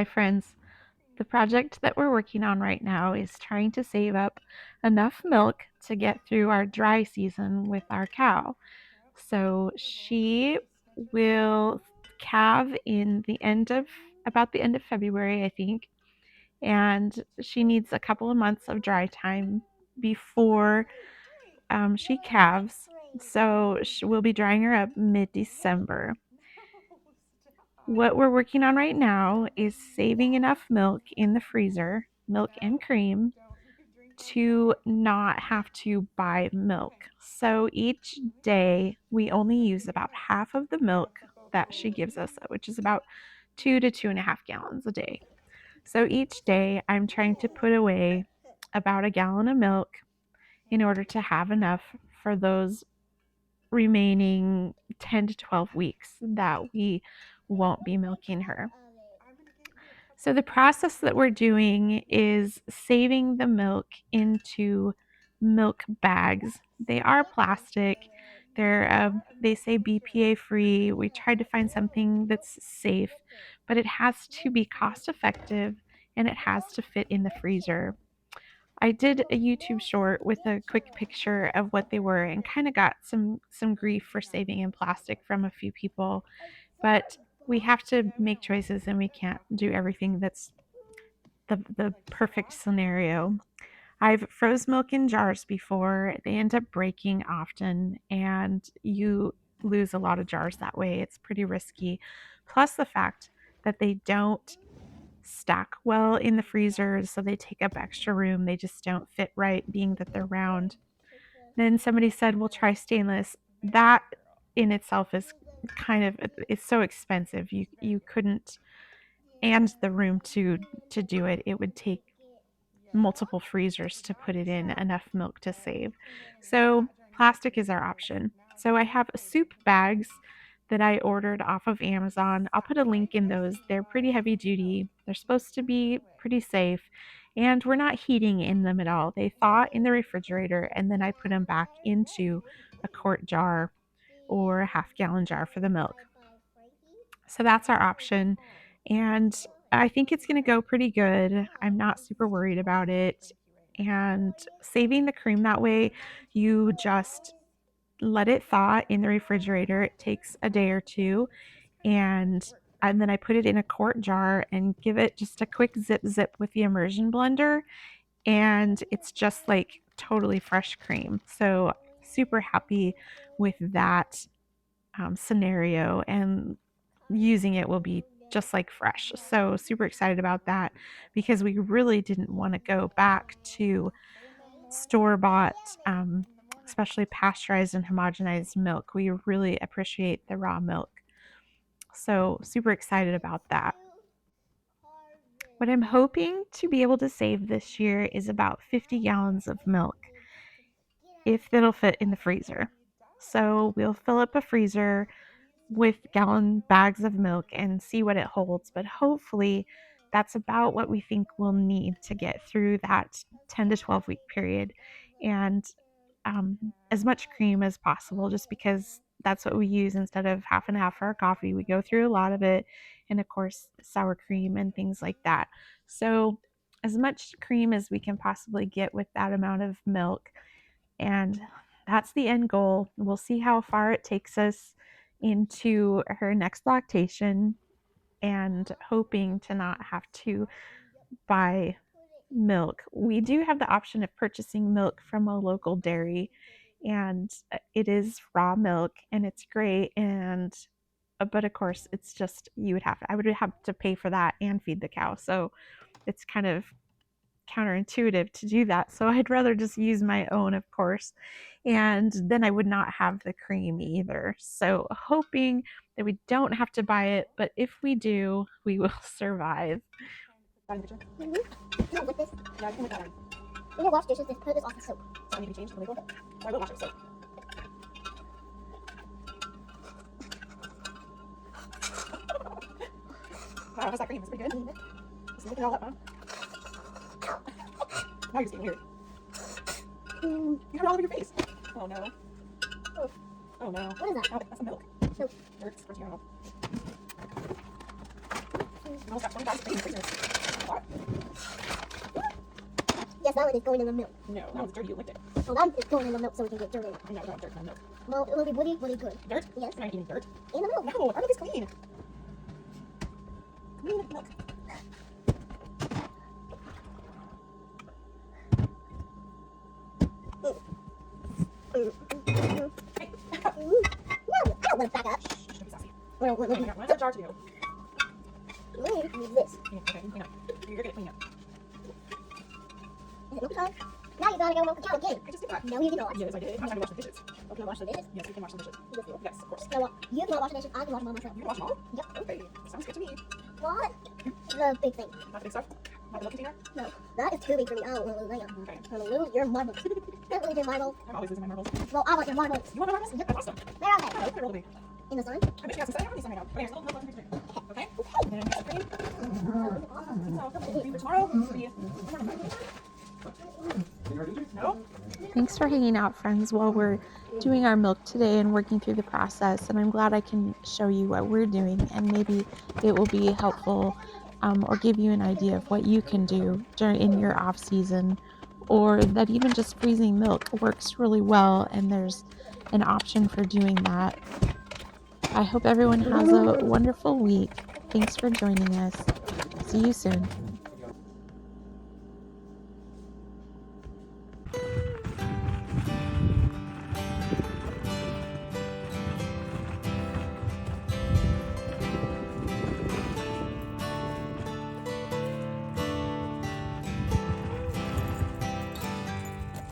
Hi, friends. The project that we're working on right now is trying to save up enough milk to get through our dry season with our cow. So she will calve in the end of about the end of February, I think, and she needs a couple of months of dry time before she calves. So we'll be drying her up mid-December. What we're working on right now is saving enough milk in the freezer, milk and cream, to not have to buy milk. So each day we only use about half of the milk that she gives us, which is about 2 to 2.5 gallons a day. So each day I'm trying to put away about a gallon of milk in order to have enough for those remaining 10 to 12 weeks that we won't be milking her. So the process that we're doing is saving the milk into milk bags. They are plastic. They say BPA free. We tried to find something that's safe, but it has to be cost effective and it has to fit in the freezer. I did a YouTube short with a quick picture of what they were and kind of got some grief for saving in plastic from a few people, but we have to make choices and we can't do everything that's the perfect scenario. I've froze milk in jars before. They end up breaking often, and you lose a lot of jars that way. It's pretty risky. Plus, the fact that they don't stack well in the freezers, so they take up extra room. They just don't fit right, being that they're round. Then somebody said, "We'll try stainless." That in itself is kind of it's so expensive. You couldn't, and the room to do it. It would take multiple freezers to put it in enough milk to save. So plastic is our option. So I have soup bags that I ordered off of Amazon. I'll put a link in those. They're pretty heavy duty. They're supposed to be pretty safe. And we're not heating in them at all. They thaw in the refrigerator and then I put them back into a quart jar or a half-gallon jar for the milk. So that's our option. And I think it's going to go pretty good. I'm not super worried about it. And saving the cream that way, you just let it thaw in the refrigerator. It takes a day or two. And then I put it in a quart jar and give it just a quick zip with the immersion blender. And it's just like totally fresh cream. So super happy with that scenario. And using it will be just like fresh. So super excited about that because we really didn't want to go back to store bought, especially pasteurized and homogenized milk. We really appreciate the raw milk. So super excited about that. What I'm hoping to be able to save this year is about 50 gallons of milk, if it'll fit in the freezer. So we'll fill up a freezer with gallon bags of milk and see what it holds. But hopefully, that's about what we think we'll need to get through that 10 to 12 week period. And as much cream as possible, just because that's what we use instead of half and half for our coffee. We go through a lot of it, and of course, sour cream and things like that. So, as much cream as we can possibly get with that amount of milk. And that's the end goal. We'll see how far it takes us into her next lactation and hoping to not have to buy milk. We do have the option of purchasing milk from a local dairy, and it is raw milk and it's great. And but of course, it's just I would have to pay for that and feed the cow. So it's kind of counterintuitive to do that. So I'd rather just use my own, of course. And then I would not have the cream either. So hoping that we don't have to buy it, but if we do, we will survive. Mm-hmm. No, with this. Yeah, I can with that on. When you wash dishes, just put this off the soap. So I need to change the label. Or I will wash it with soap. Wow, how's that cream? It's pretty good. Just look at all that, huh? Now you're just getting weird. You got it all over your face. Oh no. Oh. Oh no. What is that? Oh, that's the milk. No. Hurts. Hurts you. almost got 20 bags of things in the freezer. What? Yes, that one is going in the milk. No, that one's dirty. You licked it. Oh, that is going in the milk so we can get dirt in it. I know, I don't want dirt in my milk. Well, it will be woody good. Dirt? Yes. I'm not eating dirt. In the milk. No, our milk is clean. Clean milk. Hey. No, I don't want to back up. Shh, don't be sassy. What What's that jar to do? we need this. Okay, clean up. You're good at cleaning up. Is it milk time? Now you gotta go milk the cow again. I just did that. No, you did not. Yes, I did. I'm trying to wash the dishes. Oh, can I wash the dishes? Yes, we can wash the dishes. Yes, you. Yes, of course. No, what? You cannot wash the dishes. I can wash them all myself. You can wash them all? Yep. Okay, sounds good to me. What? The big thing. Not the big stuff? Not the milk container? No, that is too big for me. I don't want to lose that. Okay. I'm gonna lose your marbles. Can't lose your marbles. I'm always losing my marbles. Well, I want your marbles. You want my marbles? I lost them. Where are I they? hope they're rolled away. In the sun? I bet you got some. I have any sun right now. Okay, there's a little milk left in the fridge. Okay? And then here's the cream. So, for tomorrow, it'll be no? Thanks for hanging out, friends, while we're doing our milk today and working through the process. And I'm glad I can show you what we're doing, and maybe it will be helpful or give you an idea of what you can do in your off season, or that even just freezing milk works really well, and there's an option for doing that. I hope everyone has a wonderful week. Thanks for joining us. See you soon.